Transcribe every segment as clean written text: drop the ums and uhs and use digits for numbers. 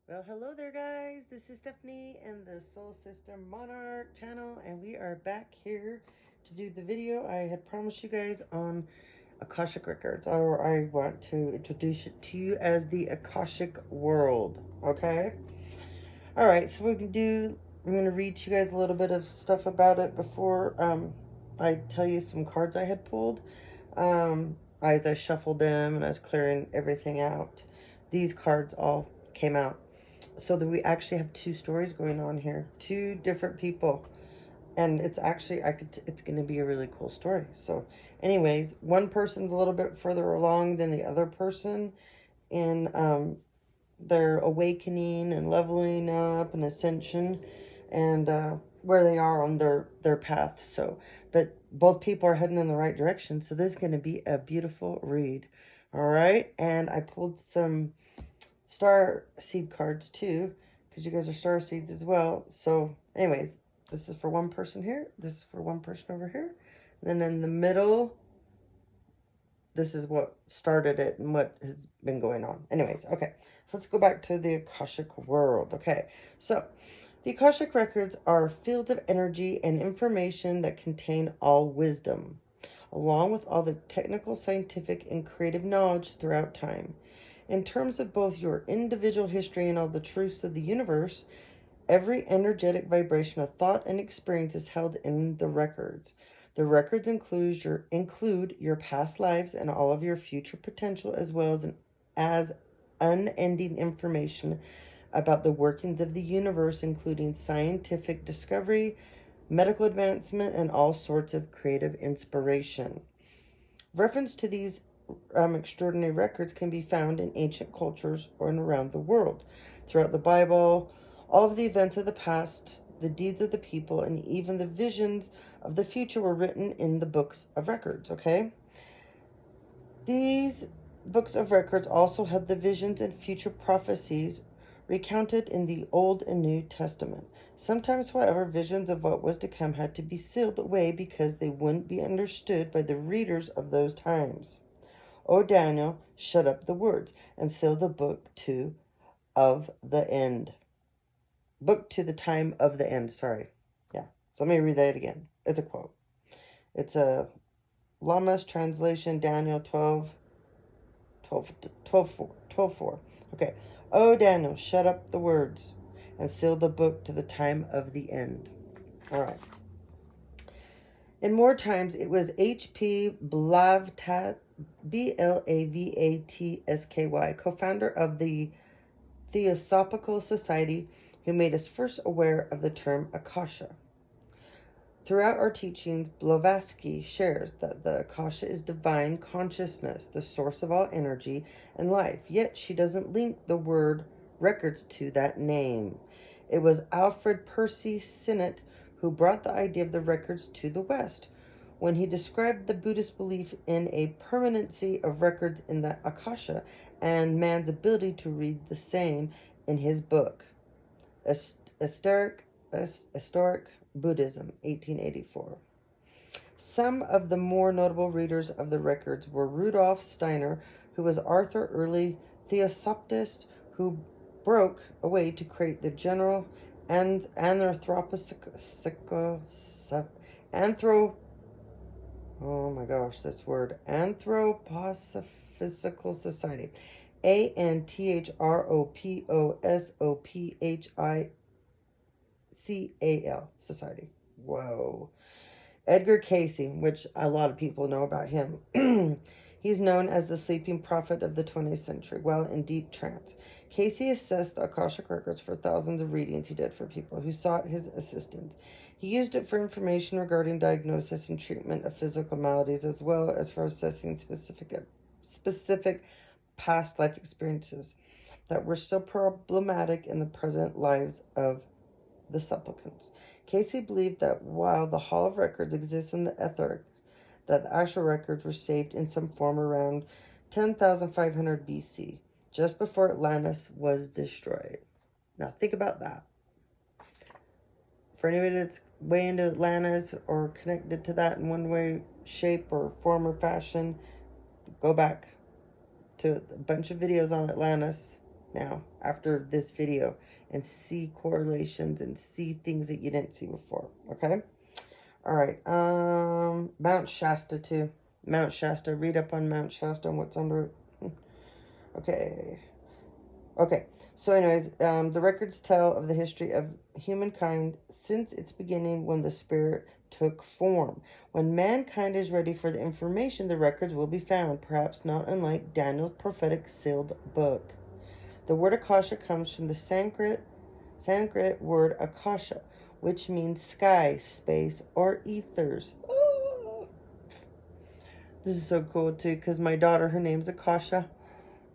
Well, hello there, guys. This is Stephanie and the Soul System Monarch channel, and we are back here to do the video I had promised you guys on Akashic Records, or I want to introduce it to you as the Akashic World. Okay? All right, so I'm going to read to you guys a little bit of stuff about it before I tell you some cards I had pulled. As I shuffled them and I was clearing everything out, these cards all came out so that we actually have two stories going on here, two different people, and it's actually it's going to be a really cool story. So anyways, one person's a little bit further along than the other person in their awakening and leveling up and ascension, and where they are on their path. So but both people are heading in the right direction, so this is going to be a beautiful read. All right, and I pulled some star seed cards too, because you guys are star seeds as well. So anyways, this is for one person here, this is for one person over here, and then in the middle, this is what started it and what has been going on. Anyways, okay, so let's go back to the Akashic world. Okay, so the Akashic records are fields of energy and information that contain all wisdom, along with all the technical, scientific, and creative knowledge throughout time. In terms of both your individual history and all the truths of the universe, every energetic vibration of thought and experience is held in the records. The records include your past lives and all of your future potential, as well as unending information about the workings of the universe, including scientific discovery, medical advancement, and all sorts of creative inspiration. Reference to these extraordinary records can be found in ancient cultures or in around the world. Throughout the Bible, all of the events of the past, the deeds of the people, and even the visions of the future were written in the books of records, okay? These books of records also had the visions and future prophecies recounted in the Old and New Testament. Sometimes, however, visions of what was to come had to be sealed away because they wouldn't be understood by the readers of those times. O Daniel, shut up the words and seal the book to of the end. Book to the time of the end, sorry. Yeah. So let me read that again. It's a quote. It's a Lama's translation, Daniel 12:4. Okay. O Daniel, shut up the words and seal the book to the time of the end. All right. In more times, it was H.P. Blavatsky, Blavatsky, co-founder of the Theosophical Society, who made us first aware of the term Akasha. Throughout our teachings, Blavatsky shares that the Akasha is divine consciousness, the source of all energy and life, yet she doesn't link the word records to that name. It was Alfred Percy Sinnett who brought the idea of the records to the West when he described the Buddhist belief in a permanency of records in the Akasha and man's ability to read the same in his book, Historic Buddhism, 1884. Some of the more notable readers of the records were Rudolf Steiner, who was Arthur Early Theosophist, who broke away to create the general Anthroposophical Society, Anthroposophical Society. Whoa. Edgar Casey, which a lot of people know about him. He's known as the sleeping prophet of the 20th century. While in deep trance, Casey assessed the Akashic records for thousands of readings he did for people who sought his assistance. He used it for information regarding diagnosis and treatment of physical maladies, as well as for assessing specific past life experiences that were still problematic in the present lives of the supplicants. Casey believed that while the Hall of Records exists in the etheric, that the actual records were saved in some form around 10,500 BC, just before Atlantis was destroyed. Now think about that. For anybody that's way into Atlantis or connected to that in one way, shape, or form or fashion, go back to a bunch of videos on Atlantis now after this video and see correlations and see things that you didn't see before. Okay. All right. Mount Shasta too. Mount Shasta. Read up on Mount Shasta and what's under it. Okay. Okay. So anyways, the records tell of the history of humankind since its beginning when the spirit took form. When mankind is ready for the information, the records will be found, perhaps not unlike Daniel's prophetic sealed book. The word Akasha comes from the Sanskrit word Akasha, which means sky, space, or ethers. Oh, this is so cool too, because my daughter, her name's Akasha.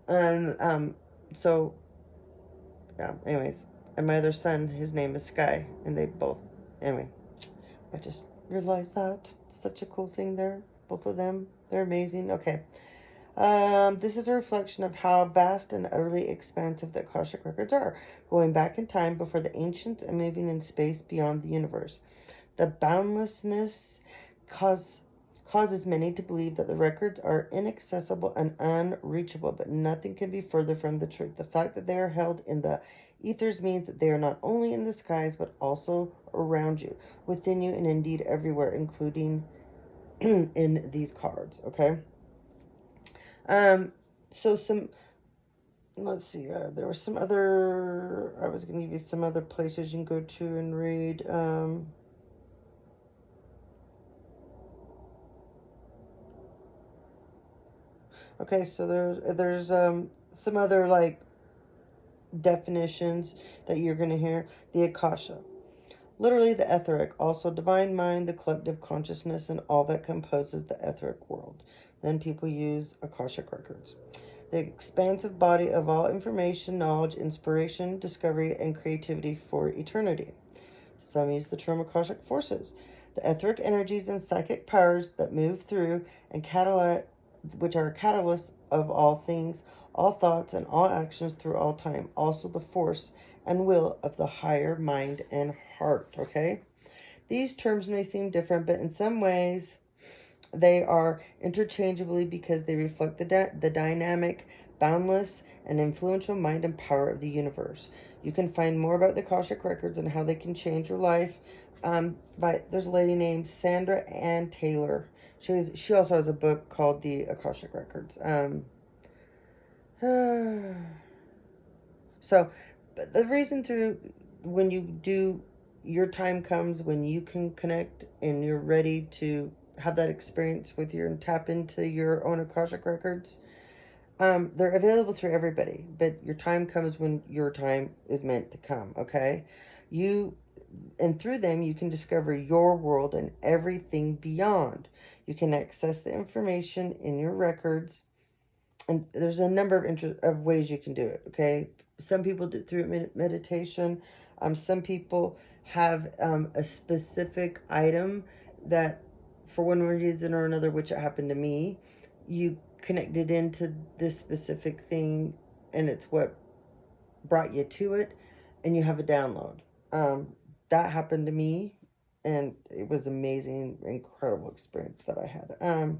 And so yeah, anyways. And my other son, his name is Sky. And they both, anyway. I just realized that. It's such a cool thing there. Both of them. They're amazing. Okay. This is a reflection of how vast and utterly expansive the Akashic records are, going back in time before the ancients and moving in space beyond the universe. The boundlessness causes many to believe that the records are inaccessible and unreachable, but nothing can be further from the truth. The fact that they are held in the ethers means that they are not only in the skies, but also around you, within you, and indeed everywhere, including in these cards, okay? So let's see, there were some other, I was going to give you some other places you can go to and read, okay, so there's some other, like, definitions that you're going to hear. The Akasha. Literally the etheric, also divine mind, the collective consciousness, and all that composes the etheric world. Then people use Akashic records. The expansive body of all information, knowledge, inspiration, discovery, and creativity for eternity. Some use the term Akashic forces. The etheric energies and psychic powers that move through and which are catalysts of all things, all thoughts, and all actions through all time. Also the force and will of the higher mind and heart, okay? These terms may seem different, but in some ways they are interchangeably because they reflect the dynamic, boundless, and influential mind and power of the universe. You can find more about the Akashic records and how they can change your life. There's a lady named Sandra Ann Taylor. She also has a book called The Akashic Records. So, but the reason when you do, your time comes when you can connect and you're ready to have that experience with and tap into your own Akashic records. They're available through everybody, but your time comes when your time is meant to come, okay? And through them, you can discover your world and everything beyond. You can access the information in your records, and there's a number of ways you can do it, okay? Some people do it through meditation. Some people have a specific item that, for one reason or another, which it happened to me, you connected into this specific thing, and it's what brought you to it, and you have a download. That happened to me, and it was amazing, incredible experience that I had. I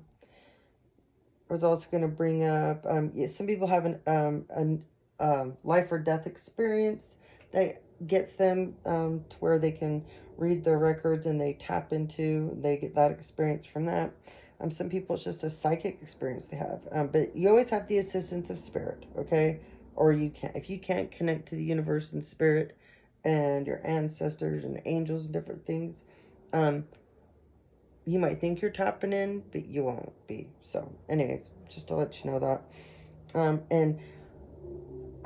was also going to bring up, some people have a life or death experience that gets them to where they can read their records and they get that experience from that. Some people, it's just a psychic experience they have. But you always have the assistance of spirit, okay? Or if you can't connect to the universe and spirit and your ancestors and angels and different things, you might think you're tapping in, but you won't be. So, anyways, just to let you know that. And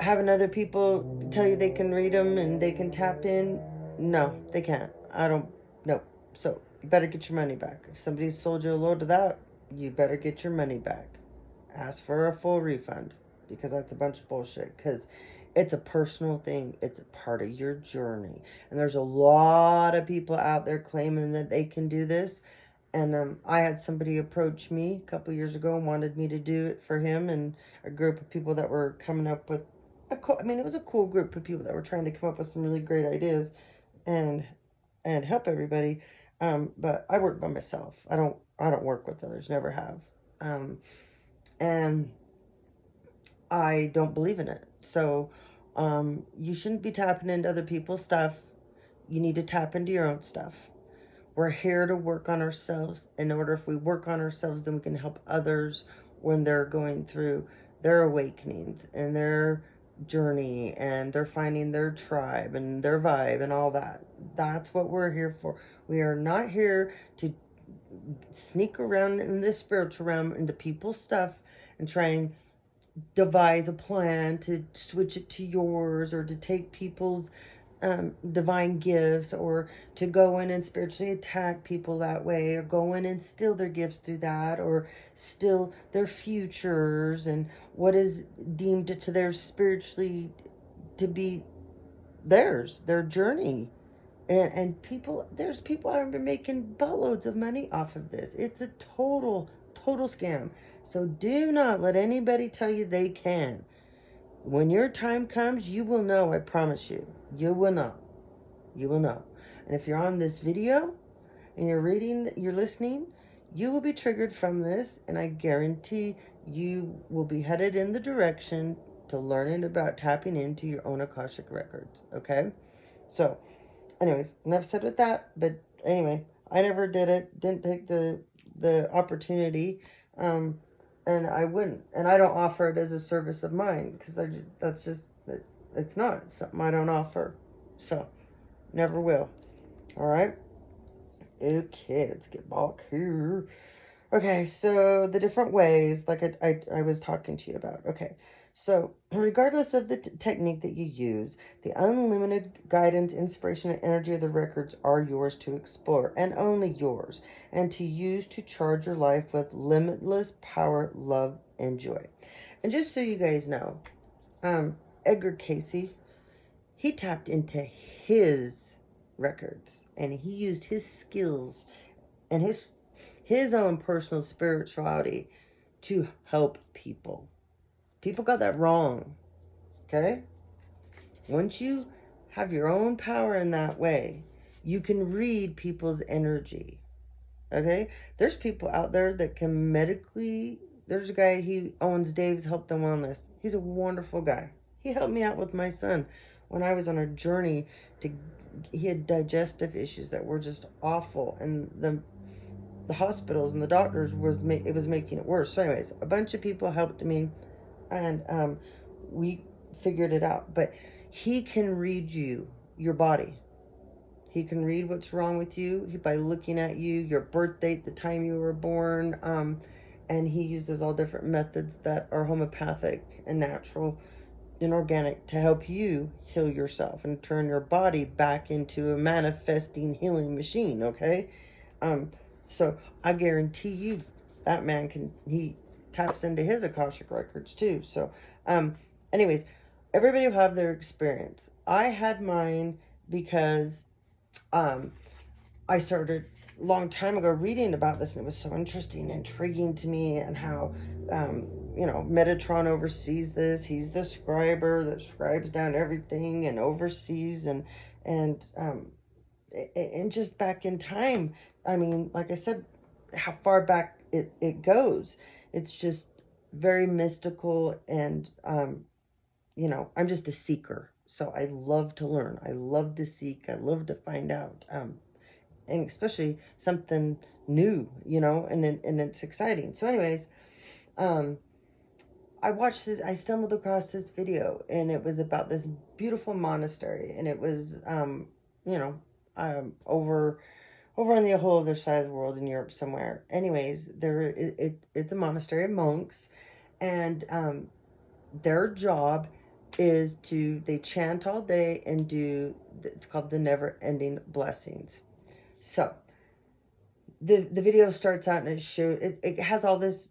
having other people tell you they can read them and they can tap in, no, they can't. No. So, you better get your money back. If somebody's sold you a load of that, you better get your money back. Ask for a full refund, because that's a bunch of bullshit. Because it's a personal thing. It's a part of your journey. And there's a lot of people out there claiming that they can do this. And I had somebody approach me a couple years ago and wanted me to do it for him and a group of people that were coming up with it was a cool group of people that were trying to come up with some really great ideas and help everybody. But I work by myself. I don't work with others, never have. And I don't believe in it. So you shouldn't be tapping into other people's stuff. You need to tap into your own stuff. We're here to work on ourselves. In order, if we work on ourselves, then we can help others when they're going through their awakenings and their journey, and they're finding their tribe and their vibe and all that. That's what we're here for. We are not here to sneak around in this spiritual realm into people's stuff and try and devise a plan to switch it to yours, or to take people's divine gifts, or to go in and spiritually attack people that way, or go in and steal their gifts through that, or steal their futures and what is deemed to their spiritually to be theirs, their journey. And people, there's people out there making buttloads of money off of this. It's a total scam. So do not let anybody tell you they can. When your time comes, you will know. I promise you. You will know. You will know. And if you're on this video and you're reading, you're listening, you will be triggered from this, and I guarantee you will be headed in the direction to learning about tapping into your own Akashic records. Okay? So, anyways, enough said with that. But anyway, I never did it. Didn't take the opportunity. And I wouldn't. And I don't offer it as a service of mine, because that's just, it's not. It's something I don't offer. So, never will. All right? Okay, let's get back here. Okay, so the different ways, like I was talking to you about. Okay, so regardless of the technique that you use, the unlimited guidance, inspiration, and energy of the records are yours to explore, and only yours, and to use to charge your life with limitless power, love, and joy. And just so you guys know, Edgar Casey, he tapped into his records, and he used his skills and his own personal spirituality to help people. People got that wrong, okay? Once you have your own power in that way, you can read people's energy, okay? There's people out there that can medically... There's a guy, he owns Dave's Health and Wellness. He's a wonderful guy. He helped me out with my son when I was on a journey to... He had digestive issues that were just awful, and the hospitals and the doctors it was making it worse. So anyways, a bunch of people helped me, and we figured it out. But he can read your body. He can read what's wrong with you by looking at you, your birth date, the time you were born, and he uses all different methods that are homeopathic and natural and organic to help you heal yourself and turn your body back into a manifesting healing machine, okay? So I guarantee you that man he taps into his Akashic records too. So, anyways, everybody will have their experience. I had mine because, I started a long time ago reading about this, and it was so interesting, intriguing to me, and how, Metatron oversees this. He's the scriber that scribes down everything and oversees, and just back in time, I mean, like I said, how far back it goes. It's just very mystical, and, I'm just a seeker. So I love to learn. I love to seek. I love to find out, and especially something new, and it's exciting. So anyways, I watched this, I stumbled across this video, and it was about this beautiful monastery, and it was, over on the whole other side of the world in Europe somewhere. Anyways, it's a monastery of monks, and their job is they chant all day and it's called the never-ending blessings. So the video starts out, and it has all this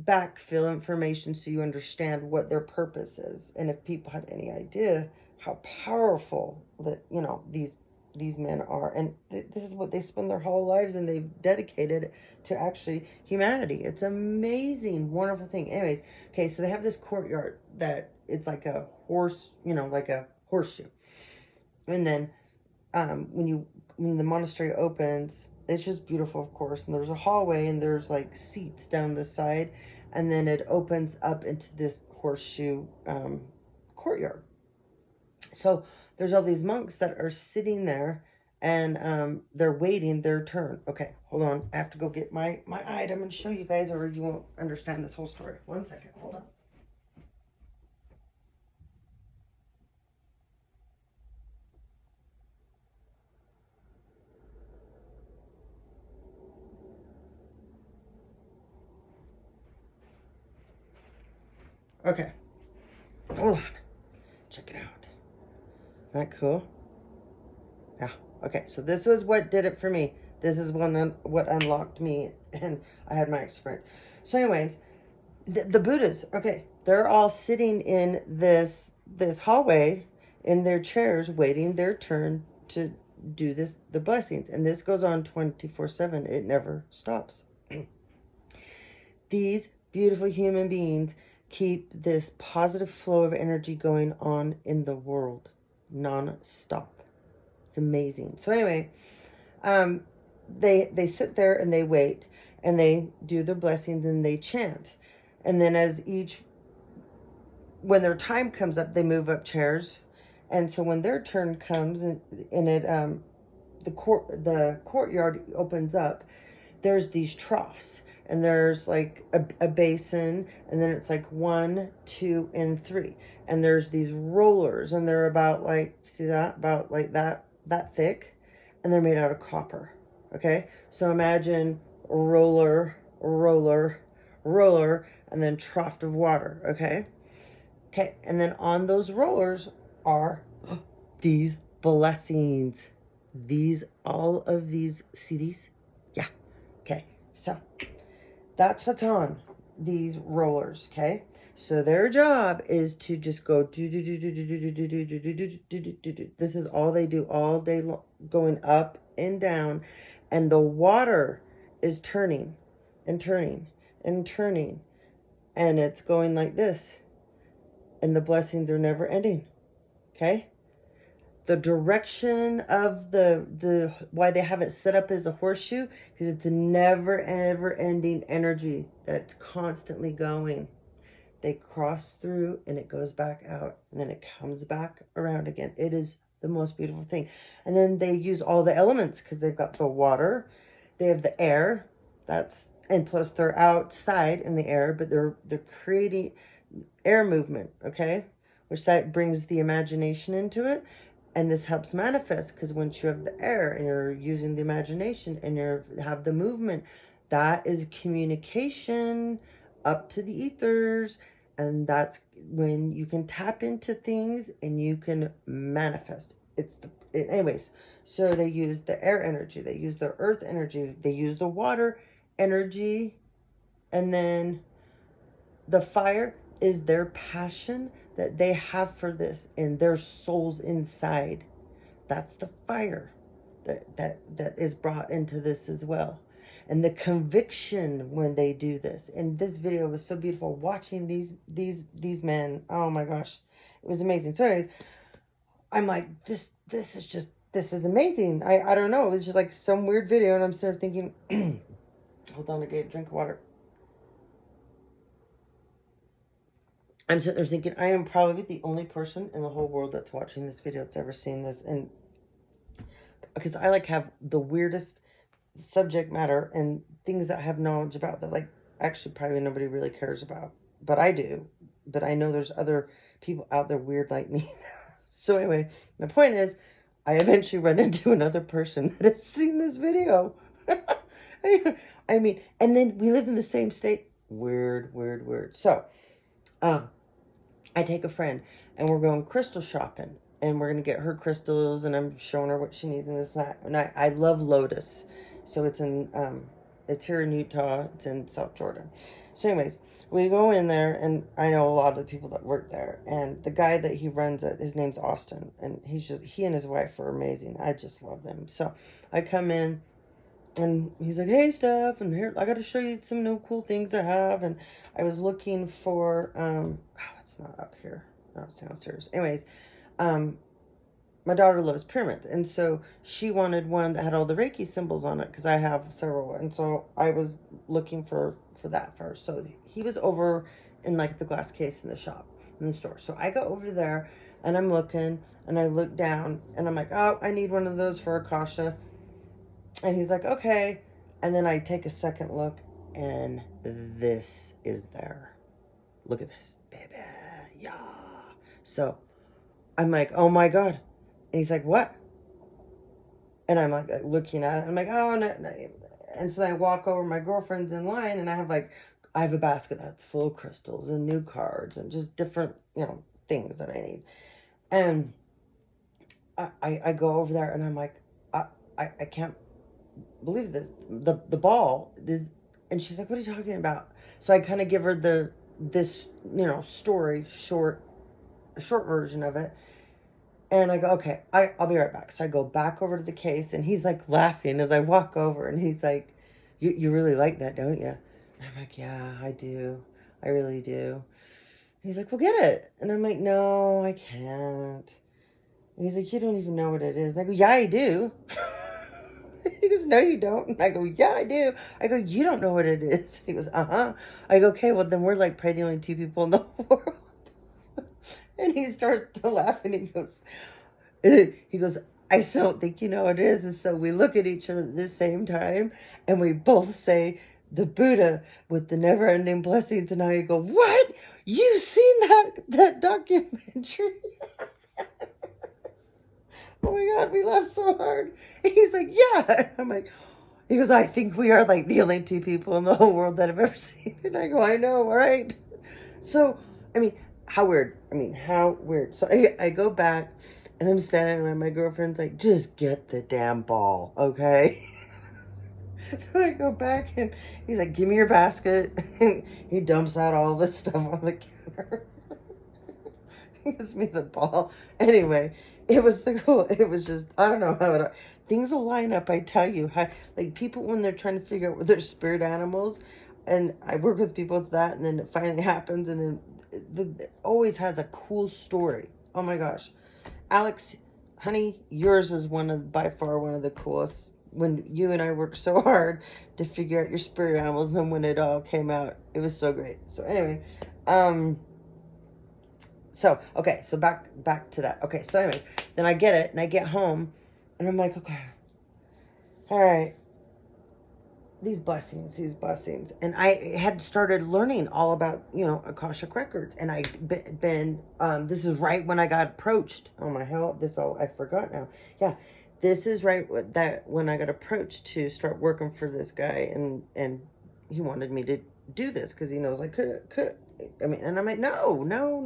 backfill information so you understand what their purpose is. And if people had any idea how powerful that these men are, and this is what they spend their whole lives, and they've dedicated to actually humanity. It's amazing, wonderful thing. Anyways, okay, so they have this courtyard that it's like a like a horseshoe, and then when the monastery opens, it's just beautiful, of course, and there's a hallway, and there's like seats down the side, and then it opens up into this horseshoe courtyard. So there's all these monks that are sitting there, and they're waiting their turn. Okay, hold on. I have to go get my item and show you guys, or you won't understand this whole story. 1 second. Hold on. Okay, hold on. Check it out. Isn't that cool? Yeah. Okay, so this was what did it for me. This is what unlocked me, and I had my experience. So anyways, the Buddhas, okay, they're all sitting in this hallway in their chairs waiting their turn to do the blessings, and this goes on 24/7. It never stops. These beautiful human beings keep this positive flow of energy going on in the world non-stop. It's amazing. So anyway, they sit there and they wait, and they do their blessings and they chant. And then when their time comes up, they move up chairs. And so when their turn comes, and the courtyard opens up, there's these troughs, and there's like a basin, and then it's like 1, 2, and 3. And there's these rollers, and they're about like, see that? About like that thick, and they're made out of copper. Okay, so imagine roller, and then trough of water. Okay, and then on those rollers are these blessings. All of these, see these? Yeah. Okay, so that's what's on these rollers. Okay, so their job is to just go do. This is all they do all day long, going up and down, and the water is turning and turning and turning, and it's going like this, and the blessings are never ending. Okay, the direction of the why they have it set up as a horseshoe, because it's a never ever ending energy that's constantly going. They cross through and it goes back out, and then it comes back around again. It is the most beautiful thing. And then they use all the elements, because they've got the water, they have the air, and plus they're outside in the air, but they're creating air movement, okay, which that brings the imagination into it. And this helps manifest, because once you have the air and you're using the imagination and you have the movement, that is communication up to the ethers. And that's when you can tap into things and you can manifest. Anyways, so they use the air energy, they use the earth energy, they use the water energy, and then the fire is their passion that they have for this in their souls inside. That's the fire that is brought into this as well. And the conviction when they do this. And this video was so beautiful, watching these men. Oh my gosh, it was amazing. So anyways, I'm like, this is amazing. I don't know, it was just like some weird video, and I'm sort of thinking hold on, I get a drink of water. I'm sitting there thinking, I am probably the only person in the whole world that's watching this video that's ever seen this. And because I like have the weirdest subject matter and things that I have knowledge about that like actually probably nobody really cares about. But I do. But I know there's other people out there weird like me. So anyway, my point is, I eventually run into another person that has seen this video. I mean, and then we live in the same state. Weird. So, I take a friend, and we're going crystal shopping, and we're going to get her crystals, and I'm showing her what she needs and this and that. And I love Lotus. So it's here in Utah. It's in South Jordan. So anyways, we go in there, and I know a lot of the people that work there, and the guy that he runs it, his name's Austin, and he and his wife are amazing. I just love them. So I come in, and he's like, hey, Steph, and here, I got to show you some new cool things I have. And I was looking for, it's not up here. No, it's downstairs. Anyways, my daughter loves pyramids, and so she wanted one that had all the Reiki symbols on it because I have several, and so I was looking for that first. So he was over in like the glass case in the shop in the store. So I go over there and I'm looking and I look down and I'm like, oh, I need one of those for Akasha, and he's like, okay, and then I take a second look and this is there. Look at this, baby, yeah. So I'm like, oh my God. And he's like, what? And I'm like looking at it. I'm like, oh, no, no. And so I walk over, my girlfriend's in line, and I have a basket that's full of crystals and new cards and just different, things that I need. And I go over there and I'm like, I can't believe this. The ball is, and she's like, what are you talking about? So I kind of give her this story, short version of it. And I go, okay, I'll be right back. So I go back over to the case, and he's like laughing as I walk over, and he's like, you really like that, don't you? And I'm like, yeah, I do. I really do. And he's like, well, get it. And I'm like, no, I can't. And he's like, you don't even know what it is. And I go, yeah, I do. He goes, no, you don't. And I go, yeah, I do. I go, you don't know what it is. He goes, uh-huh. I go, okay, well, then we're like probably the only two people in the world. And he starts to laugh and he goes, I still don't think you know what it is. And so we look at each other at the same time and we both say the Buddha with the never ending blessings. And I go, what? You've seen that documentary? Oh my God, we laughed so hard. And he's like, yeah. I'm like, he goes, I think we are like the only two people in the whole world that have ever seen it. And I go, I know, all right. So, how weird. How weird. So I go back and I'm standing there and my girlfriend's like, just get the damn ball, okay? So I go back and he's like, give me your basket. He dumps out all this stuff on the counter. He gives me the ball. Anyway, it was just, I don't know how things will line up, I tell you. Like people, when they're trying to figure out what their spirit animals, and I work with people with that, and then it finally happens, and then it always has a cool story. Oh my gosh. Alex, honey, yours was by far one of the coolest, when you and I worked so hard to figure out your spirit animals, and then when it all came out, it was so great. So anyway, so back to that. Okay, so anyways, then I get it and I get home and I'm like, okay, all right, these blessings. And I had started learning all about, Akashic Records. And this is right when I got approached. Oh my hell, I forgot now. Yeah, this is right when I got approached to start working for this guy. And he wanted me to do this because he knows I could. And I'm like, no. No.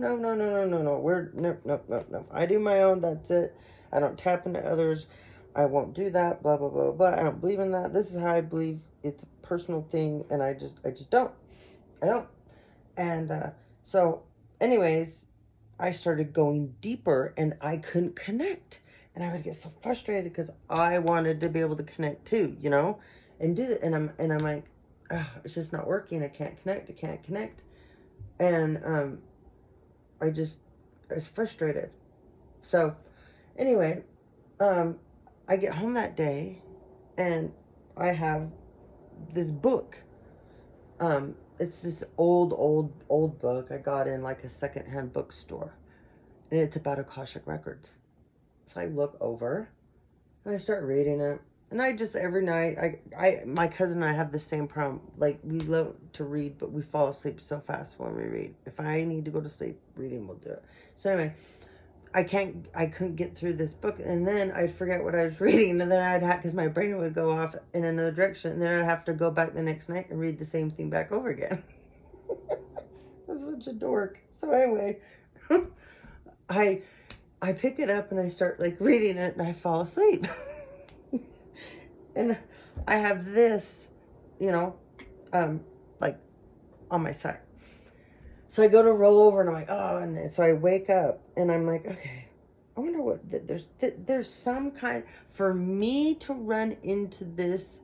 I do my own, that's it. I don't tap into others. I won't do that, blah, blah, blah, blah. I don't believe in that. This is how I believe. It's a personal thing, and I just don't. I don't. And so, anyways, I started going deeper, and I couldn't connect. And I would get so frustrated because I wanted to be able to connect too, and do it. And I'm like, it's just not working. I can't connect. And I was frustrated. So, anyway, I get home that day and I have this book. It's this old book I got in like a secondhand bookstore. And it's about Akashic Records. So I look over and I start reading it. And I just, every night, my cousin and I have the same problem. Like, we love to read, but we fall asleep so fast when we read. If I need to go to sleep, reading will do it. So anyway, I couldn't get through this book. And then I'd forget what I was reading. And then because my brain would go off in another direction. And then I'd have to go back the next night and read the same thing back over again. I'm such a dork. So anyway, I pick it up and I start like reading it and I fall asleep. And I have this, like on my side. So I go to roll over and I'm like, oh, and so I wake up and I'm like, okay, I wonder what, there's some kind, for me to run into this.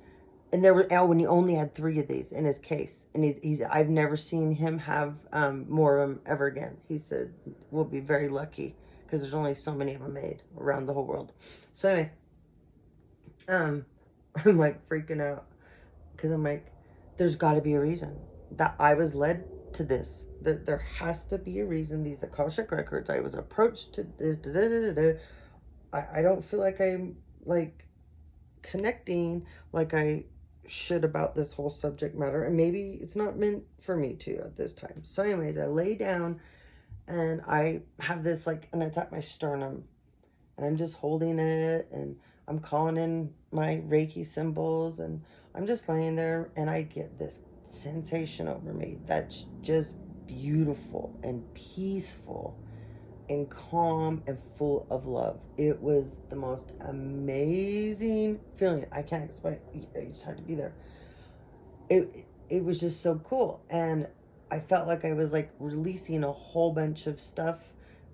And when he only had 3 of these in his case. And I've never seen him have more of them ever again. He said, we'll be very lucky because there's only so many of them made around the whole world. So anyway, I'm like freaking out because I'm like, there's got to be a reason that I was led to this. There has to be a reason. These Akashic records, I was approached to this. I don't feel like I'm like connecting like I should about this whole subject matter, and maybe it's not meant for me to at this time. So anyways, I lay down and I have this like, and it's at my sternum, and I'm just holding it, and I'm calling in my Reiki symbols, and I'm just laying there, and I get this sensation over me that's just beautiful and peaceful and calm and full of love. It was the most amazing feeling. I can't explain. You just had to be there. It was just so cool, and I felt like I was like releasing a whole bunch of stuff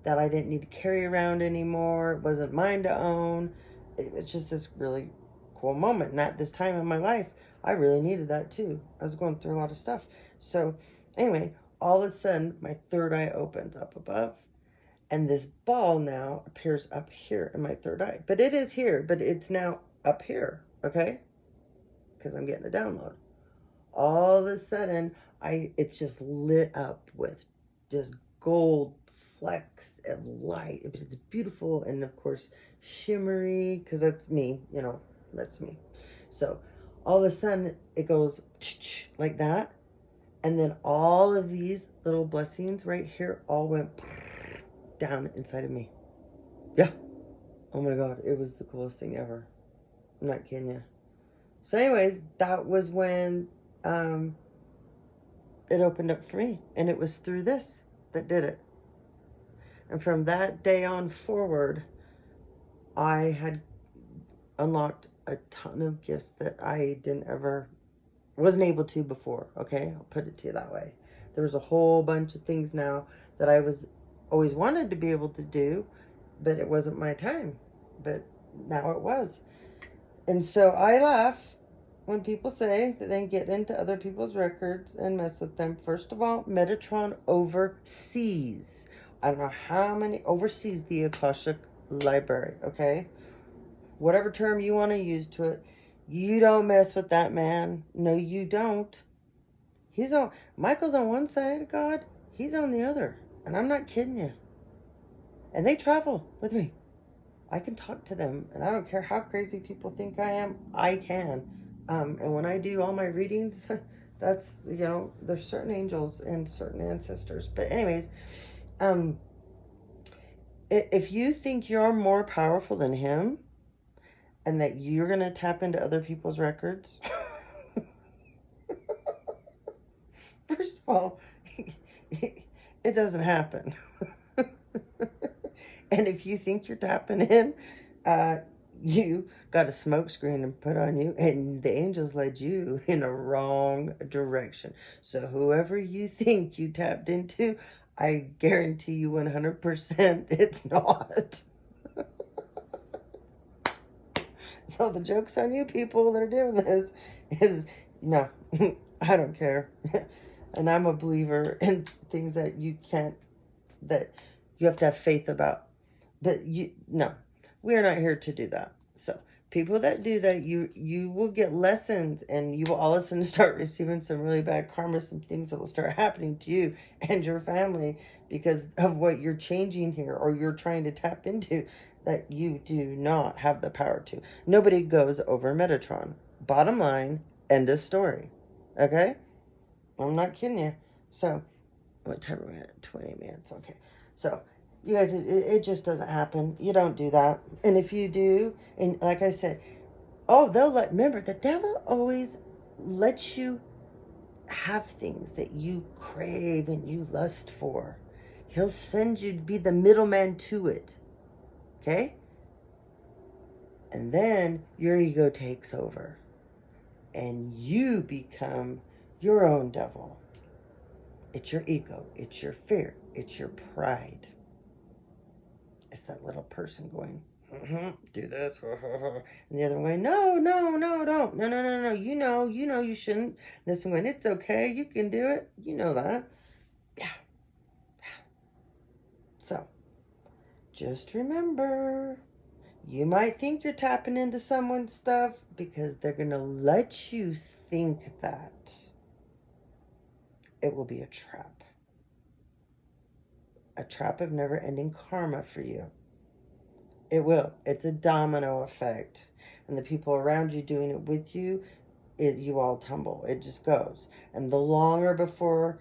that I didn't need to carry around anymore. It wasn't mine to own. It was just this really cool moment. And at this time in my life, I really needed that too. I was going through a lot of stuff. So anyway, all of a sudden, my third eye opens up above. And this ball now appears up here in my third eye. But it is here, but it's now up here, okay? Because I'm getting a download. All of a sudden, it's just lit up with just gold flecks of light. It's beautiful and, of course, shimmery, because that's me, you know, that's me. So all of a sudden, it goes like that. And then all of these little blessings right here all went down inside of me. Yeah. Oh my God. It was the coolest thing ever. I'm not kidding you. So anyways, that was when it opened up for me. And it was through this that did it. And from that day on forward, I had unlocked a ton of gifts that I wasn't able to before. Okay. I'll put it to you that way. There was a whole bunch of things now that I always wanted to be able to do, but it wasn't my time. But now it was. And so I laugh when people say that they get into other people's records and mess with them. First of all, Metatron oversees. I don't know how many oversees the Akashic library, okay? Whatever term you want to use to it, you don't mess with that man. No, you don't. Michael's on one side of God, he's on the other. And I'm not kidding you. And they travel with me. I can talk to them, and I don't care how crazy people think I am, I can. And when I do all my readings, that's, you know, there's certain angels and certain ancestors. But anyways, if you think you're more powerful than him and that you're going to tap into other people's records, first of all, it doesn't happen. And if you think you're tapping in, you got a smoke screen and put on you, and the angels led you in a wrong direction. So whoever you think you tapped into, I guarantee you 100% it's not. So the joke's on you people that are doing this is, no, I don't care. And I'm a believer in things that you have to have faith about. But no, we are not here to do that. So people that do that, you will get lessons, and you will all of a sudden start receiving some really bad karma, some things that will start happening to you and your family because of what you're changing here or you're trying to tap into that you do not have the power to. Nobody goes over Metatron. Bottom line, end of story. Okay? I'm not kidding you. So, what time are we at? 20 minutes. Okay. So, you guys, it just doesn't happen. You don't do that. And if you do, and like I said, remember, the devil always lets you have things that you crave and you lust for. He'll send you to be the middleman to it. Okay? And then your ego takes over. And you become your own devil. It's your ego. It's your fear. It's your pride. It's that little person going, do this. And the other one going, no, don't. No. You know you shouldn't. This one going, it's okay. You can do it. You know that. Yeah. So, just remember, you might think you're tapping into someone's stuff because they're going to let you think that. It will be a trap. A trap of never-ending karma for you. It will. It's a domino effect. And the people around you doing it with you, you all tumble. It just goes. And the longer before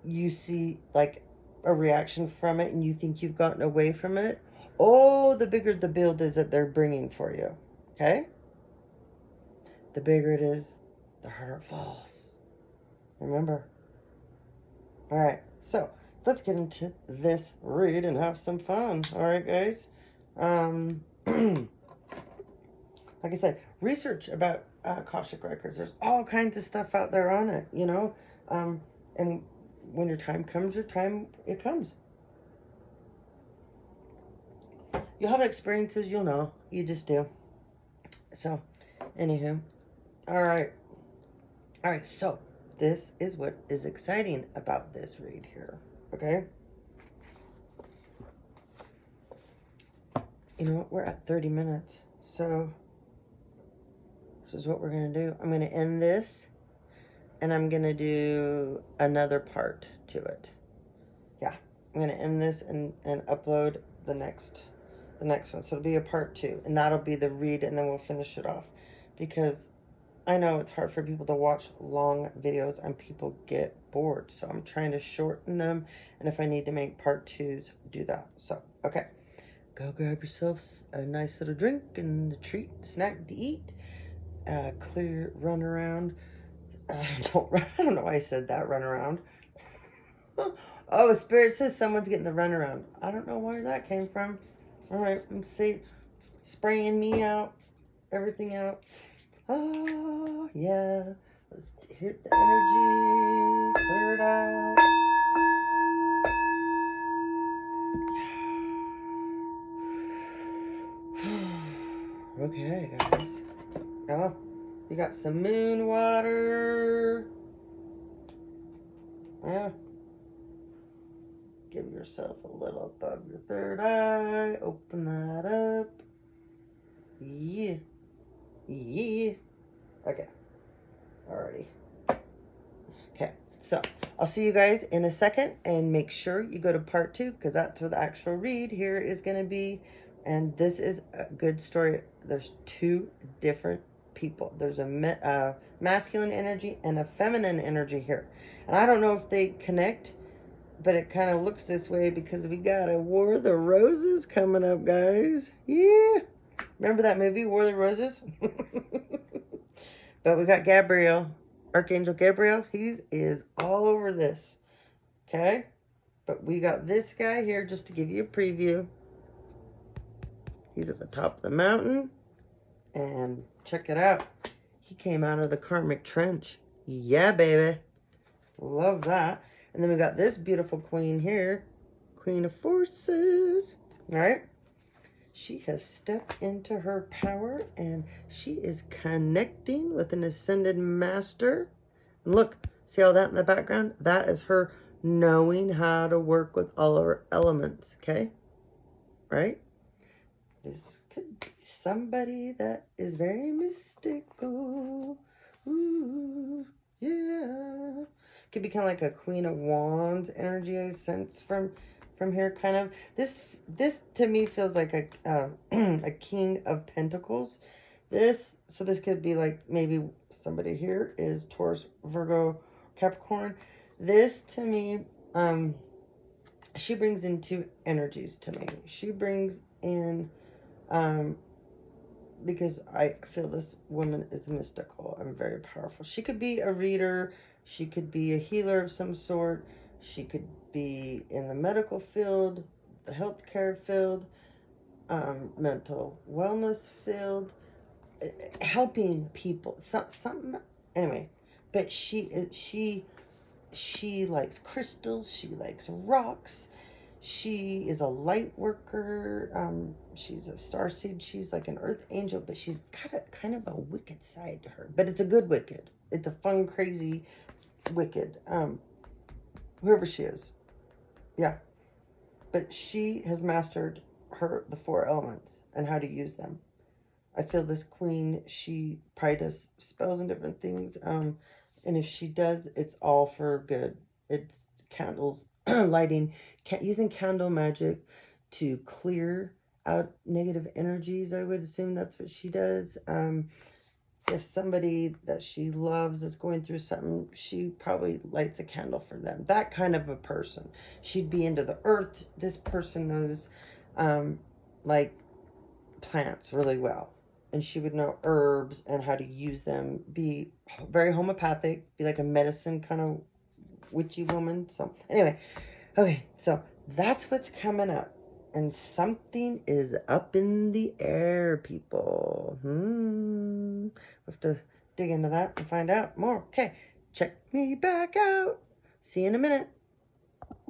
you see like a reaction from it and you think you've gotten away from it, oh, the bigger the build is that they're bringing for you. Okay? The bigger it is, the harder it falls. Remember? All right. So let's get into this read and have some fun. All right, guys. Like I said, research about Akashic Records. There's all kinds of stuff out there on it, you know. And when your time comes, it comes. You'll have experiences, you'll know. You just do. So, anywho. All right. All right, so this is what is exciting about this read here, okay? You know what? We're at 30 minutes, so this is what we're going to do. I'm going to end this, and I'm going to do another part to it. Yeah, I'm going to end this and upload the next one. So it'll be a part 2, and that'll be the read, and then we'll finish it off. Because I know it's hard for people to watch long videos, and people get bored. So I'm trying to shorten them, and if I need to make part 2s, do that. So, okay. Go grab yourself a nice little drink and a treat, snack to eat. Clear run around. I don't know why I said that, run around. Oh, Spirit says someone's getting the run around. I don't know where that came from. All right, I'm spraying me out, everything out. Oh, yeah. Let's hit the energy, clear it out. Okay, guys. Oh, you got some moon water. Yeah. Give yourself a little above your third eye. Open that up. Yeah. Yeah. Okay. Alrighty. Okay. So, I'll see you guys in a second. And make sure you go to part 2. Because that's where the actual read here is going to be. And this is a good story. There's 2 different people. There's a masculine energy and a feminine energy here. And I don't know if they connect, but it kind of looks this way because we got a War of the Roses coming up, guys. Yeah. Remember that movie, War of the Roses? But we got Gabriel, Archangel Gabriel. He is all over this. Okay? But we got this guy here just to give you a preview. He's at the top of the mountain. And check it out. He came out of the karmic trench. Yeah, baby. Love that. And then we got this beautiful queen here. Queen of Forces. All right. She has stepped into her power. And she is connecting with an ascended master. And look. See all that in the background? That is her knowing how to work with all of her elements. Okay? Right? This could be somebody that is very mystical. Ooh, yeah. Could be kind of like a Queen of Wands energy I sense from here. Kind of this to me feels like a a King of Pentacles. So this could be like maybe somebody here is Taurus, Virgo, Capricorn. This to me, she brings in 2 energies to me. She brings in because I feel this woman is mystical and very powerful. She could be a reader. She could be a healer of some sort. She could be in the medical field, the healthcare field, mental wellness field, helping people. Something anyway. But she likes crystals. She likes rocks. She is a light worker. She's a starseed. She's like an earth angel, but she's got a kind of a wicked side to her. But it's a good wicked. It's a fun, crazy wicked. Whoever she is. Yeah. But she has mastered the 4 elements and how to use them. I feel this queen, she probably does spells and different things. And if she does, it's all for good. It's candles, lighting, using candle magic to clear out negative energies. I would assume that's what she does. If somebody that she loves is going through something, she probably lights a candle for them. That kind of a person. She'd be into the earth. This person knows, like, plants really well. And she would know herbs and how to use them. Be very homeopathic. Be like a medicine kind of witchy woman. So, anyway. Okay, so that's what's coming up. And something is up in the air, people. We have to dig into that and find out more. Okay, check me back out. See you in a minute.